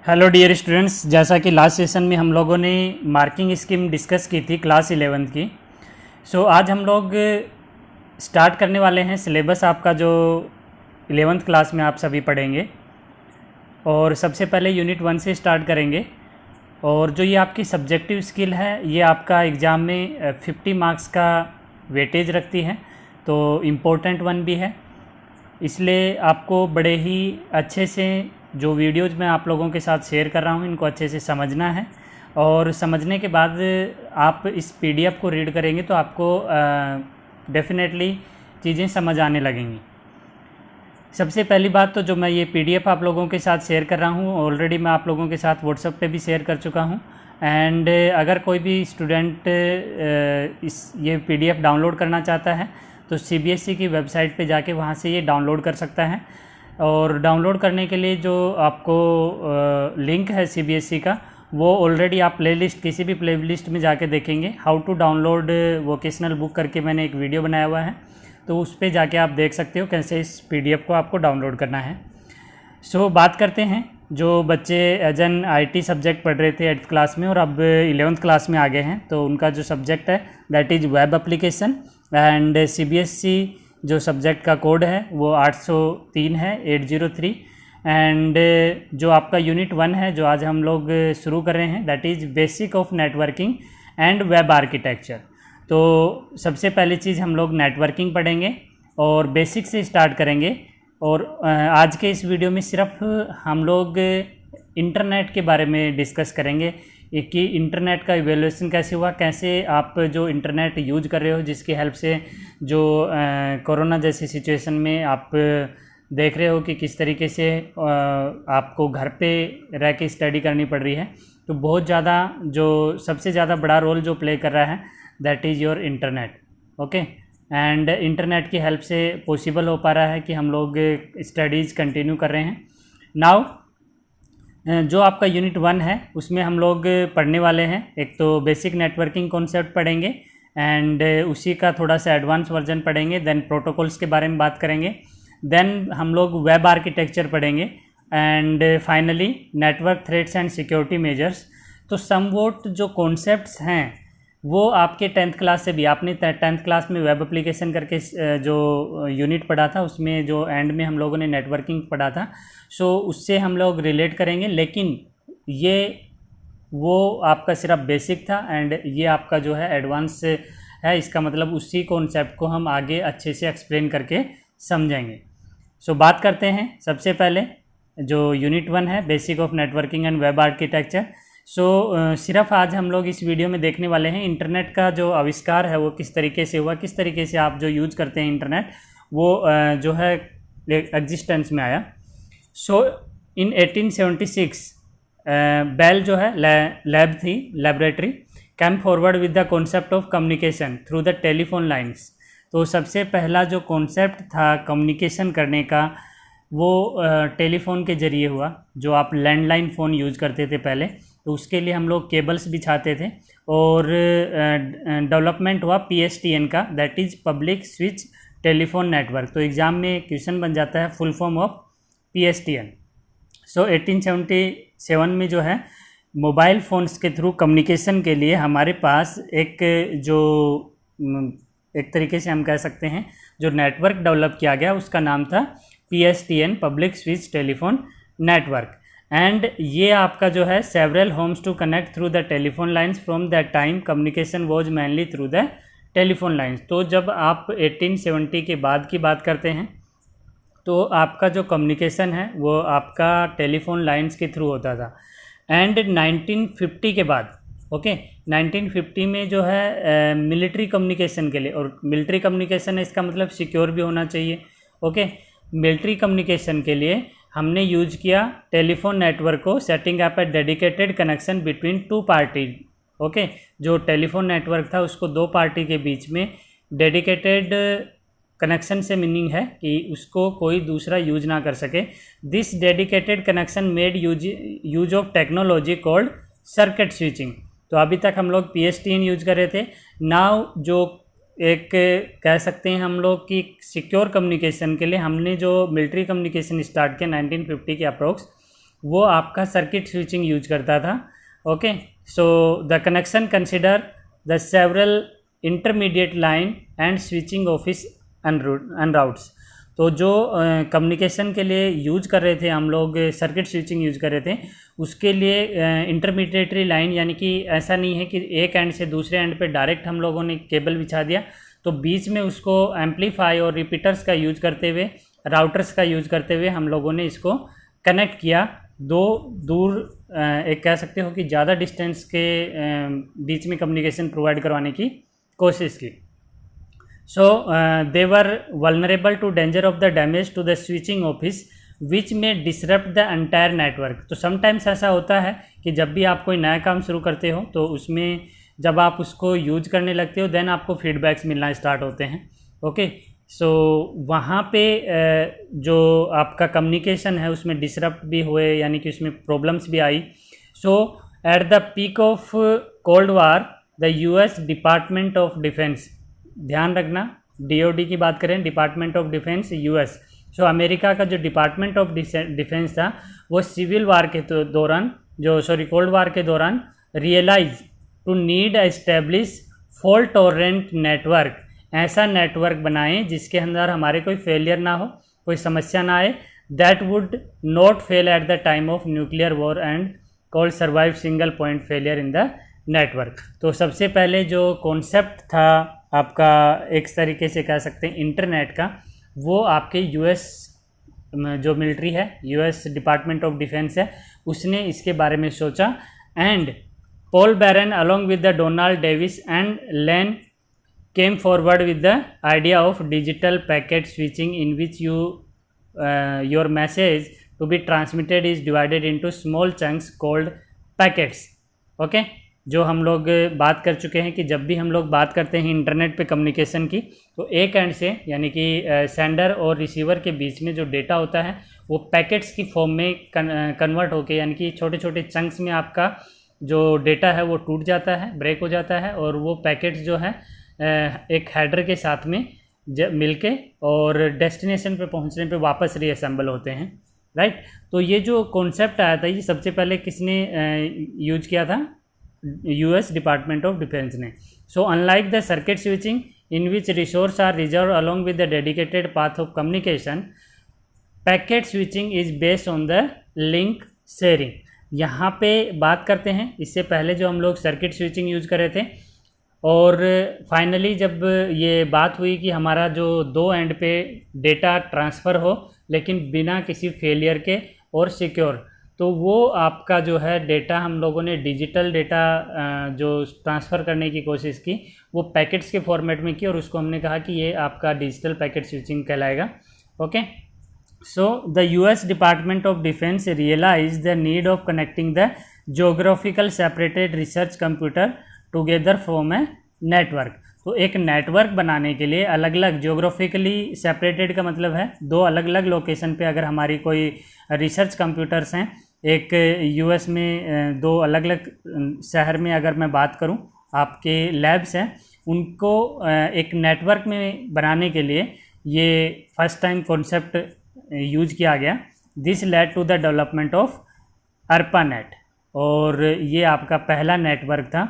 Hello dear students, जैसा कि last session में हम लोगों ने मार्किंग स्कीम डिस्कस की थी क्लास 11th की। आज हम लोग स्टार्ट करने वाले हैं सिलेबस आपका जो 11th क्लास में आप सभी पढ़ेंगे। और सबसे पहले यूनिट 1 से स्टार्ट करेंगे। और जो ये आपकी सब्जेक्टिव स्किल है ये आपका एग्ज़ाम में 50 मार्क्स का वेटेज रखती है, तो इम्पोर्टेंट वन भी है। इसलिए आपको बड़े ही अच्छे से जो वीडियोज़ मैं आप लोगों के साथ शेयर कर रहा हूँ इनको अच्छे से समझना है। और समझने के बाद आप इस पीडीएफ को रीड करेंगे तो आपको डेफिनेटली चीज़ें समझ आने लगेंगी। सबसे पहली बात तो जो मैं ये पीडीएफ आप लोगों के साथ शेयर कर रहा हूँ ऑलरेडी मैं आप लोगों के साथ व्हाट्सएप पे भी शेयर कर चुका हूँ। एंड अगर कोई भी स्टूडेंट ये पीडीएफ डाउनलोड करना चाहता है तो सीबीएसई की वेबसाइट पे जाके वहाँ से ये डाउनलोड कर सकता है। और डाउनलोड करने के लिए जो आपको लिंक है सीबीएसई का, वो ऑलरेडी आप प्लेलिस्ट किसी भी प्लेलिस्ट में जाके देखेंगे। How to download vocational book करके मैंने एक वीडियो बनाया हुआ है, तो उस पे जाके आप देख सकते हो कैसे इस पीडीएफ को आपको डाउनलोड करना है। बात करते हैं जो बच्चे एज एन आईटी सब्जेक्ट पढ़ रहे थे 8th क्लास में और अब 11th क्लास में आ गए हैं, तो उनका जो सब्जेक्ट है that is web application. And CBSE जो सब्जेक्ट का कोड है वो 803 है 803। एंड जो आपका यूनिट 1 है जो आज हम लोग शुरू कर रहे हैं that is basic of networking and web architecture. तो सबसे पहली चीज़ हम लोग नेटवर्किंग पढ़ेंगे और बेसिक से स्टार्ट करेंगे। और आज के इस वीडियो में सिर्फ हम लोग इंटरनेट के बारे में डिस्कस करेंगे कि इंटरनेट का इवैल्यूएशन कैसे हुआ, कैसे आप जो इंटरनेट यूज कर रहे हो जिसकी हेल्प से जो कोरोना जैसी सिचुएशन में आप देख रहे हो कि किस तरीके से आपको घर पे रह के स्टडी करनी पड़ रही है, तो बहुत ज़्यादा जो सबसे ज़्यादा बड़ा रोल जो प्ले कर रहा है that is your internet. Okay, and internet की हेल्प से पॉसिबल हो पा रहा है कि हम लोग स्टडीज़ कंटिन्यू कर रहे हैं। नाउ जो आपका यूनिट 1 है उसमें हम लोग पढ़ने वाले हैं, एक तो बेसिक नेटवर्किंग कॉन्सेप्ट पढ़ेंगे एंड उसी का थोड़ा सा एडवांस वर्जन पढ़ेंगे। देन प्रोटोकॉल्स के बारे में बात करेंगे। देन हम लोग वेब आर्किटेक्चर पढ़ेंगे and finally network threats and security measures. तो समवोट जो कॉन्सेप्ट्स हैं वो आपके 10th क्लास से भी, आपने 10th क्लास में वेब एप्लीकेशन करके जो यूनिट पढ़ा था उसमें जो एंड में हम लोगों ने नेटवर्किंग पढ़ा था, उससे हम लोग रिलेट करेंगे। लेकिन ये वो आपका सिर्फ बेसिक था एंड ये आपका जो है एडवांस है, इसका मतलब उसी कॉन्सेप्ट को हम आगे अच्छे से एक्सप्लेन करके समझेंगे। बात करते हैं सबसे पहले जो यूनिट 1 है basic of networking and web architecture. सिर्फ आज हम लोग इस वीडियो में देखने वाले हैं इंटरनेट का जो आविष्कार है वो किस तरीके से हुआ, किस तरीके से आप जो यूज करते हैं इंटरनेट वो जो है एग्जिस्टेंस में आया। इन 1876 बेल जो है लैब थी, laboratory came forward with the concept of communication through the telephone lines. तो सबसे पहला जो कॉन्सेप्ट था कम्युनिकेशन करने का वो टेलीफोन के ज़रिए हुआ। जो आप लैंडलाइन फ़ोन यूज़ करते थे पहले, तो उसके लिए हम लोग केबल्स बिछाते थे और डेवलपमेंट हुआ पीएसटीएन का, that is public switch telephone network. तो एग्ज़ाम में क्वेश्चन बन जाता है फुल फॉर्म ऑफ पीएसटीएन। 1877 में जो है मोबाइल फ़ोन्स के थ्रू कम्युनिकेशन के लिए हमारे पास एक तरीके से हम कह सकते हैं जो नेटवर्क डेवलप किया गया उसका नाम था PSTN, public switch telephone network. And ये आपका जो है several homes to connect through the telephone lines from that time communication was mainly through the telephone lines. तो जब आप 1870 के बाद की बात करते हैं तो आपका जो कम्युनिकेशन है वो आपका टेलीफोन लाइन्स के थ्रू होता था। एंड 1950 के बाद 1950 में जो है मिलिट्री कम्युनिकेशन के लिए, और मिलिट्री कम्युनिकेशन है इसका मतलब सिक्योर भी होना चाहिए। मिलिट्री कम्युनिकेशन के लिए हमने यूज किया टेलीफोन नेटवर्क को, सेटिंग अप ए डेडिकेटेड कनेक्शन बिटवीन 2 पार्टी। जो टेलीफोन नेटवर्क था उसको 2 पार्टी के बीच में डेडिकेटेड कनेक्शन से मीनिंग है कि उसको कोई दूसरा यूज ना कर सके। This dedicated connection made use of technology called circuit switching. तो अभी तक हम लोग पीएसटीएन यूज कर रहे थे। नाउ जो एक कह सकते हैं हम लोग कि सिक्योर कम्युनिकेशन के लिए हमने जो मिलिट्री कम्युनिकेशन स्टार्ट किया 1950 के अप्रोक्स, वो आपका सर्किट स्विचिंग यूज करता था। Okay, so the connection consider the several intermediate line and switching office and routes. तो जो कम्युनिकेशन के लिए यूज कर रहे थे हम लोग, सर्किट स्विचिंग यूज कर रहे थे, उसके लिए इंटरमीडिएटरी लाइन, यानी कि ऐसा नहीं है कि एक एंड से दूसरे एंड पे डायरेक्ट हम लोगों ने केबल बिछा दिया, तो बीच में उसको एम्पलीफाई और रिपीटर्स का यूज करते हुए, राउटर्स का यूज करते हुए हम लोगों ने इसको कनेक्ट किया। दो दूर एक कह सकते हो कि ज़्यादा डिस्टेंस के बीच में कम्युनिकेशन प्रोवाइड करवाने की कोशिश की। So they were vulnerable to danger of the damage to the switching office which may disrupt the entire network। तो समटाइम्स ऐसा होता है कि जब भी आप कोई नया काम शुरू करते हो तो उसमें जब आप उसको यूज करने लगते हो देन आपको फीडबैक्स मिलना स्टार्ट होते हैं। ओके, सो वहाँ पे जो आपका कम्युनिकेशन है उसमें डिसरप्ट भी हुए, यानी कि उसमें प्रॉब्लम्स भी आई। So at the peak of cold war the US department of defence, ध्यान रखना डीओडी की बात करें, department of defence US, so America का जो डिपार्टमेंट ऑफ डिफेंस था वो सिविल वार के दौरान, कोल्ड वार के दौरान realize to need establish fault tolerant network, ऐसा नेटवर्क बनाएं जिसके अंदर हमारे कोई फेलियर ना हो, कोई समस्या ना आए, that would not fail at the time of nuclear war and called survive single point failure in the network. तो सबसे पहले जो कॉन्सेप्ट था आपका, एक तरीके से कह सकते हैं इंटरनेट का, वो आपके यूएस जो मिलिट्री है, यूएस डिपार्टमेंट ऑफ डिफेंस है, उसने इसके बारे में सोचा। And Paul Baran along with the Donald Davies and Len came forward with the idea of digital packet switching in which your message to be transmitted is divided into small chunks called packets. Okay, जो हम लोग बात कर चुके हैं कि जब भी हम लोग बात करते हैं इंटरनेट पे कम्युनिकेशन की, तो एक एंड से यानी कि सेंडर और रिसीवर के बीच में जो डेटा होता है वो पैकेट्स की फॉर्म में कन्वर्ट होके, यानी कि छोटे छोटे चंक्स में आपका जो डेटा है वो टूट जाता है, ब्रेक हो जाता है, और वो पैकेट्स जो है एक हेडर के साथ में मिलके और डेस्टिनेशन पे पहुंचने पे वापस रीअसेंबल होते हैं। राइट, तो ये जो कॉन्सेप्ट आया था ये सबसे पहले किसने यूज किया था? यूएस डिपार्टमेंट ऑफ डिफेंस ने। So unlike the circuit switching in which resource are reserve along with the dedicated path of communication, packet switching is based on the link sharing. यहाँ पे बात करते हैं, इससे पहले जो हम लोग सर्किट स्विचिंग यूज कर रहे थे, और फाइनली जब ये बात हुई कि हमारा जो दो एंड पे डेटा ट्रांसफ़र हो लेकिन बिना किसी फेलियर के और सिक्योर, तो वो आपका जो है डेटा हम लोगों ने डिजिटल डेटा जो ट्रांसफ़र करने की कोशिश की वो पैकेट्स के फॉर्मेट में की, और उसको हमने कहा कि ये आपका डिजिटल पैकेट स्विचिंग कहलाएगा। Okay, so the US department of defense realize the need of connecting the geographical separated research computer together form a network. तो एक नेटवर्क बनाने के लिए अलग अलग जोग्राफिकली सेपरेटेड का मतलब है दो अलग अलग लोकेशन पे अगर हमारी कोई रिसर्च कंप्यूटर्स हैं, एक यूएस में दो अलग अलग शहर में अगर मैं बात करूं आपके लैब्स हैं, उनको एक नेटवर्क में बनाने के लिए ये फर्स्ट टाइम कॉन्सेप्ट यूज किया गया। This led to the development of ARPANET, और ये आपका पहला नेटवर्क था।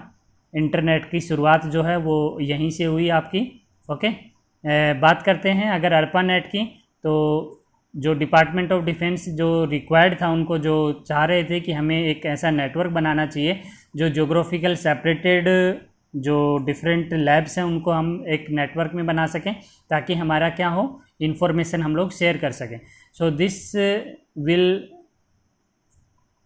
इंटरनेट की शुरुआत जो है वो यहीं से हुई आपकी। ओके, बात करते हैं अगर ARPANET की, तो जो डिपार्टमेंट ऑफ डिफेंस जो रिक्वायर्ड था, उनको जो चाह रहे थे कि हमें एक ऐसा नेटवर्क बनाना चाहिए जो जोग्राफिकल सेपरेटेड जो डिफरेंट लैब्स हैं उनको हम एक नेटवर्क में बना सकें ताकि हमारा क्या हो, इंफॉर्मेशन हम लोग शेयर कर सकें। So this will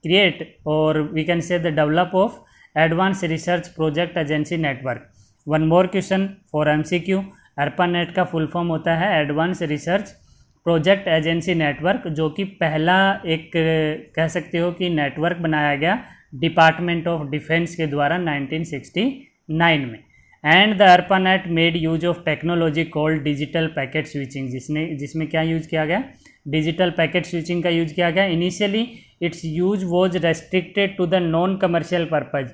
create or we can say the develop of advance research project agency network. One more question for MCQ, ARPANET का फुल फॉर्म होता है advance research project agency network, जो कि पहला एक कह सकते हो कि नेटवर्क बनाया गया डिपार्टमेंट ऑफ डिफेंस के द्वारा 1969 में। And the ARPANET made use of technology called digital packet switching, जिसमें क्या यूज किया गया, डिजिटल पैकेट स्विचिंग का यूज किया गया। Initially its use was restricted to the non commercial purpose.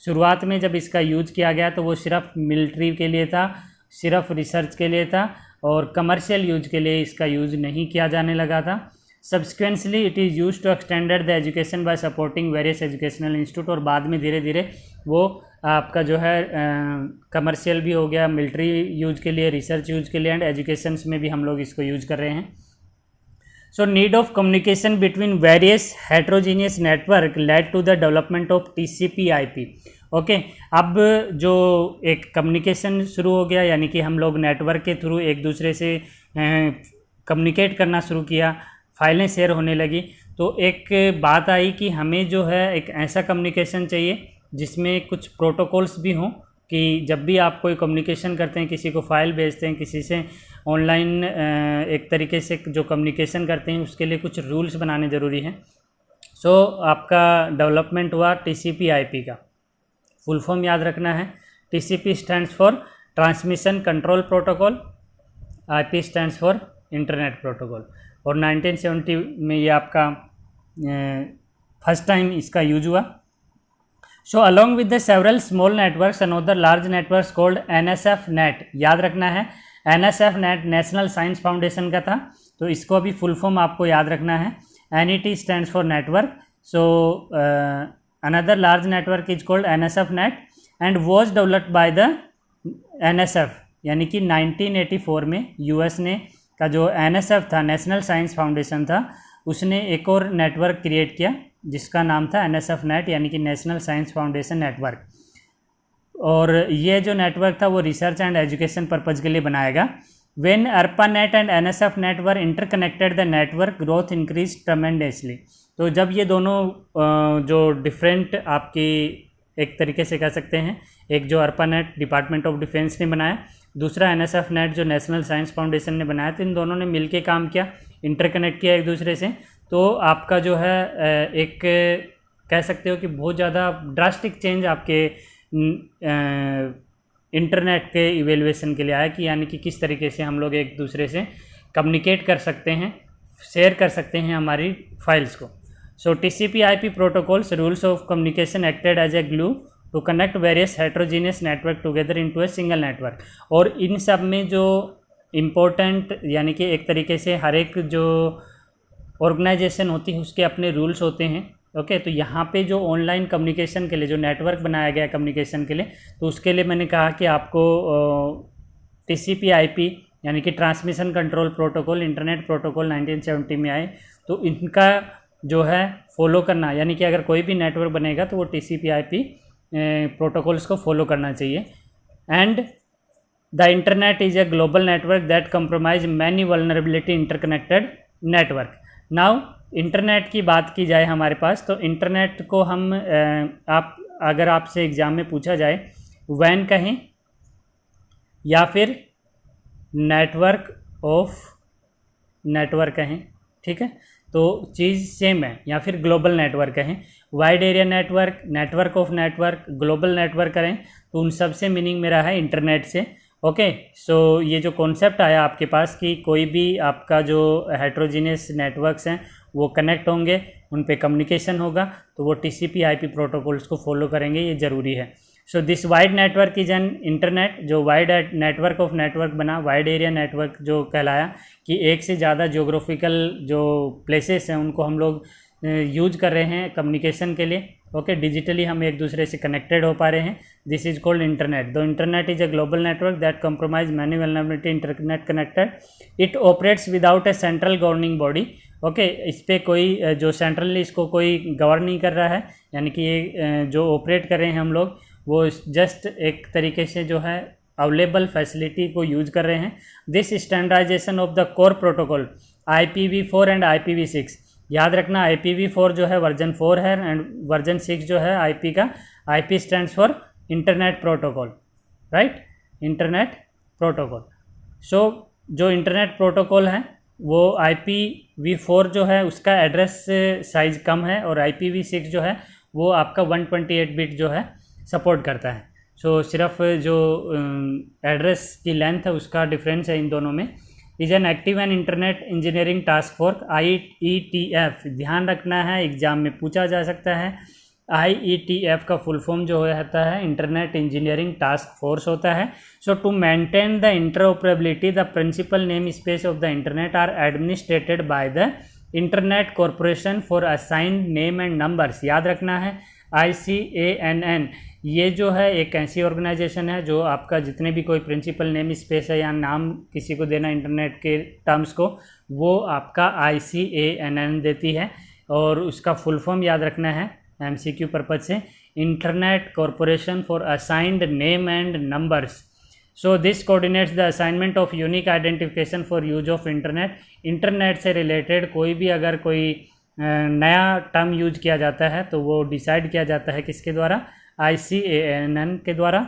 शुरुआत में जब इसका यूज किया गया तो वो सिर्फ मिलिट्री के लिए था, सिर्फ रिसर्च के लिए था, और कमर्शियल यूज के लिए इसका यूज नहीं किया जाने लगा था। Subsequently it is use to extended the education by supporting various educational institute, और बाद में धीरे धीरे वो आपका जो है कमर्शियल भी हो गया, मिलिट्री यूज के लिए, रिसर्च यूज के लिए, एंड एजुकेशंस में भी हम लोग इसको यूज कर रहे हैं. So need of communication between various heterogeneous network led to the development of TCP/IP. Okay अब जो एक कम्युनिकेशन शुरू हो गया, यानी कि हम लोग नेटवर्क के थ्रू एक दूसरे से कम्युनिकेट करना शुरू किया, फाइलें शेयर होने लगी, तो एक बात आई कि हमें जो है एक ऐसा कम्युनिकेशन चाहिए जिसमें कुछ प्रोटोकॉल्स भी हों, कि जब भी आप कोई कम्युनिकेशन करते हैं, किसी को फाइल भेजते हैं, किसी से ऑनलाइन एक तरीके से जो कम्युनिकेशन करते हैं, उसके लिए कुछ रूल्स बनाने ज़रूरी हैं. सो आपका डेवलपमेंट हुआ TCP/IP का. फुल फॉर्म याद रखना है. TCP stands for transmission control protocol, IP stands for internet protocol, और 1970 में ये आपका फर्स्ट टाइम इसका यूज हुआ. So along with the several small networks, another large networks called NSF net, याद रखना है. NSF net national science foundation का था, तो इसको अभी फुल फॉर्म आपको याद रखना है. NET stands for network. So another large network is called NSF net and was developed by the NSF, यानी कि 1984 में US ने का जो NSF था, नेशनल साइंस फाउंडेशन था, उसने एक और नेटवर्क क्रिएट किया जिसका नाम था NSF नेट, यानी कि नेशनल साइंस फाउंडेशन नेटवर्क. और ये जो नेटवर्क था वो रिसर्च एंड एजुकेशन पर्पज़ के लिए बनाया गया. When ARPANET and NSF net were interconnected the network growth increase tremendously. तो जब ये दोनों जो डिफरेंट आपकी एक तरीके से कह सकते हैं, एक जो ARPANET डिपार्टमेंट ऑफ डिफेंस ने बनाया, दूसरा NSF नेट जो नेशनल साइंस फाउंडेशन ने बनाया, तो इन दोनों ने मिलके काम किया, इंटरकनेक्ट किया एक दूसरे से. तो आपका जो है एक कह सकते हो कि बहुत ज़्यादा ड्रास्टिक चेंज आपके इंटरनेट के इवेल्युएशन के लिए आया, कि यानी कि किस तरीके से हम लोग एक दूसरे से कम्युनिकेट कर सकते हैं, शेयर कर सकते हैं हमारी फाइल्स को. So TCP/IP protocols rules of communication acted as a glue to connect various heterogeneous network together into a single network. और इन सब में जो इम्पोर्टेंट, यानी कि एक तरीके से हर एक जो ऑर्गेनाइजेशन होती है उसके अपने रूल्स होते हैं. ओके तो यहाँ पे जो ऑनलाइन कम्युनिकेशन के लिए जो नेटवर्क बनाया गया कम्युनिकेशन के लिए, तो उसके लिए मैंने कहा कि आपको TCP/IP यानी कि transmission control protocol, internet protocol 1970 में आए, तो इनका जो है फॉलो करना, यानी कि अगर कोई भी नेटवर्क बनेगा तो वो TCP/IP प्रोटोकॉल्स को फॉलो करना चाहिए. And the internet is a global network that compromise many vulnerability interconnected network. Now internet की बात की जाए हमारे पास, तो इंटरनेट को हम आप अगर आपसे एग्ज़ाम में पूछा जाए वैन कहें या फिर नेटवर्क ऑफ नेटवर्क कहें, ठीक है, तो चीज़ सेम है, या फिर ग्लोबल नेटवर्क कहें, wide area network, network of network, global network करें, तो उन सब से मीनिंग मेरा है इंटरनेट से. ओके सो ये जो कॉन्सेप्ट आया आपके पास कि कोई भी आपका जो हेट्रोजीनियस नेटवर्क्स हैं वो कनेक्ट होंगे, उन पे कम्युनिकेशन होगा, तो वो TCP/IP प्रोटोकॉल्स को फॉलो करेंगे, ये ज़रूरी है. So this wide network is an internet, जो वाइड नेटवर्क ऑफ नेटवर्क बना, वाइड एरिया नेटवर्क जो कहलाया कि एक से ज़्यादा जोग्राफिकल जो प्लेसेस हैं उनको हम लोग यूज कर रहे हैं कम्युनिकेशन के लिए. ओके डिजिटली हम एक दूसरे से कनेक्टेड हो पा रहे हैं. This is called internet. The internet is a global network that compromise many vulnerability internet connected. It operates without A central governing body. Okay इस पर कोई जो सेंट्रली इसको कोई गवर्न नहीं कर रहा है, यानी कि ये जो ऑपरेट कर रहे हैं हम लोग वो जस्ट एक तरीके से जो है अवेलेबल फैसिलिटी को यूज कर रहे हैं. This standardization of the core protocol IPv4 and IPv6. याद रखना IPv4 जो है वर्जन 4 है एंड वर्जन 6 जो है IP का, IP stands for internet protocol, right, internet protocol. So जो इंटरनेट प्रोटोकॉल है वो IPv4 जो है उसका एड्रेस साइज़ कम है, और IPv6 जो है वो आपका 128 बिट जो है सपोर्ट करता है. सो सिर्फ जो एड्रेस की लेंथ है उसका डिफरेंस है इन दोनों में. Is an active and internet engineering task force IETF. ध्यान रखना है, एग्जाम में पूछा जा सकता है. IETF का फुल फॉर्म जो होता है इंटरनेट इंजीनियरिंग टास्क फोर्स होता है. So to maintain the interoperability the principal name space of the internet are administered by the internet corporation for assigned name and numbers, याद रखना है ICANN। ये जो है एक ऐसी ऑर्गेनाइजेशन है जो आपका जितने भी कोई प्रिंसिपल नेम स्पेस है या नाम किसी को देना इंटरनेट के टर्म्स को, वो आपका ICANN देती है। और उसका फुल फॉर्म याद रखना है MCQ पर्पज से, internet corporation for assigned name and numbers. So this coordinates the assignment of unique identification for use of internet. Internet से रिलेटेड कोई भी अगर कोई नया टर्म यूज किया जाता है तो वो डिसाइड किया जाता है किसके द्वारा, ICANN के द्वारा।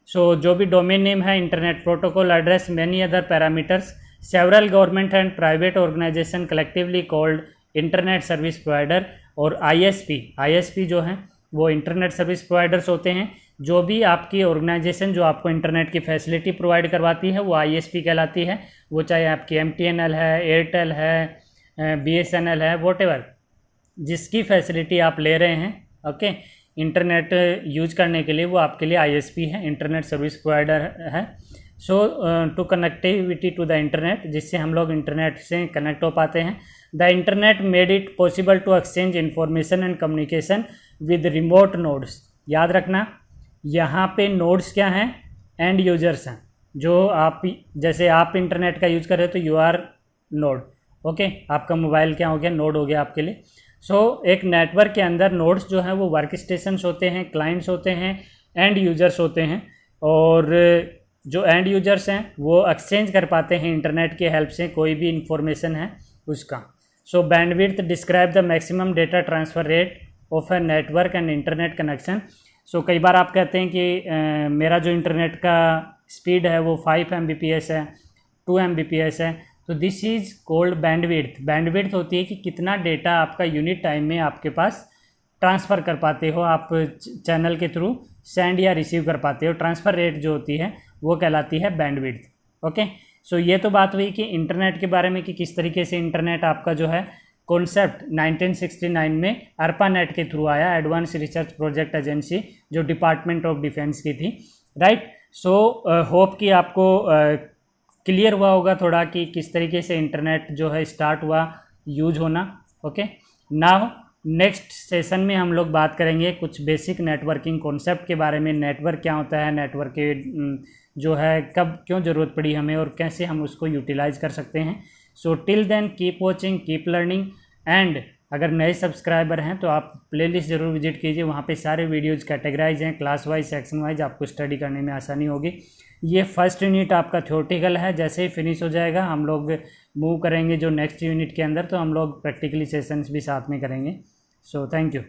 सो जो भी डोमेन नेम है, internet protocol address, many other parameters, several government and private organization collectively called internet service provider. और ISP जो हैं वो इंटरनेट सर्विस प्रोवाइडर्स होते हैं। जो भी आपकी ऑर्गेनाइजेशन जो आपको इंटरनेट की फैसिलिटी प्रोवाइड करवाती है वो ISP कहलाती है। वो चाहे आपकी MTNL है, एयरटेल है, BSNL है, वॉटेवर जिसकी फैसिलिटी आप ले रहे हैं ओके इंटरनेट यूज करने के लिए, वो आपके लिए ISP है, इंटरनेट सर्विस प्रोवाइडर है। So to connectivity to the internet, जिससे हम लोग इंटरनेट से कनेक्ट हो पाते हैं। The internet made it possible to exchange information and communication with remote nodes. याद रखना यहाँ पे नोड्स क्या हैं, एंड यूजर्स हैं। जो आप जैसे आप इंटरनेट का यूज़ कर रहे हो तो यू आर नोड, ओके आपका मोबाइल क्या हो गया, नोड हो गया आपके लिए। सो एक नेटवर्क के अंदर नोड्स जो हैं वो वर्क स्टेशंस होते हैं, क्लाइंट्स होते हैं, एंड यूजर्स होते हैं। और जो एंड यूजर्स हैं वो एक्सचेंज कर पाते हैं इंटरनेट के हेल्प से कोई भी इंफॉर्मेशन है उसका। So bandwidth describe the maximum data transfer rate of a network and internet connection. So कई बार आप कहते हैं कि मेरा जो इंटरनेट का स्पीड है वो 5 Mbps है, 2 Mbps है, तो this is cold bandwidth. Bandwidth होती है कि कितना डेटा आपका यूनिट टाइम में आपके पास ट्रांसफ़र कर पाते हो, आप चैनल के थ्रू सेंड या रिसीव कर पाते हो। ट्रांसफ़र रेट जो होती है वो कहलाती है बैंडविड्थ। ओके सो ये तो बात हुई कि इंटरनेट के बारे में कि किस तरीके से इंटरनेट आपका जो है कॉन्सेप्ट 1969 में ARPANET के थ्रू आया, एडवांस रिसर्च प्रोजेक्ट एजेंसी जो डिपार्टमेंट ऑफ डिफेंस की थी, राइट। सो होप कि आपको क्लियर हुआ होगा थोड़ा कि किस तरीके से इंटरनेट जो है स्टार्ट हुआ यूज होना। ओके नाउ नेक्स्ट सेशन में हम लोग बात करेंगे कुछ बेसिक नेटवर्किंग कॉन्सेप्ट के बारे में। नेटवर्क क्या होता है, नेटवर्क के जो है कब क्यों ज़रूरत पड़ी हमें और कैसे हम उसको यूटिलाइज कर सकते हैं। So till then keep watching, keep learning and अगर नए सब्सक्राइबर हैं तो आप प्लेलिस्ट ज़रूर विजिट कीजिए, वहाँ पे सारे वीडियोज़ कैटेगराइज हैं, क्लास वाइज, सेक्शन वाइज, आपको स्टडी करने में आसानी होगी। ये फर्स्ट यूनिट आपका थ्योरेटिकल है, जैसे ही फिनिश हो जाएगा हम लोग मूव करेंगे जो नेक्स्ट यूनिट के अंदर, तो हम लोग प्रैक्टिकली सेशंस भी साथ में करेंगे। So thank you.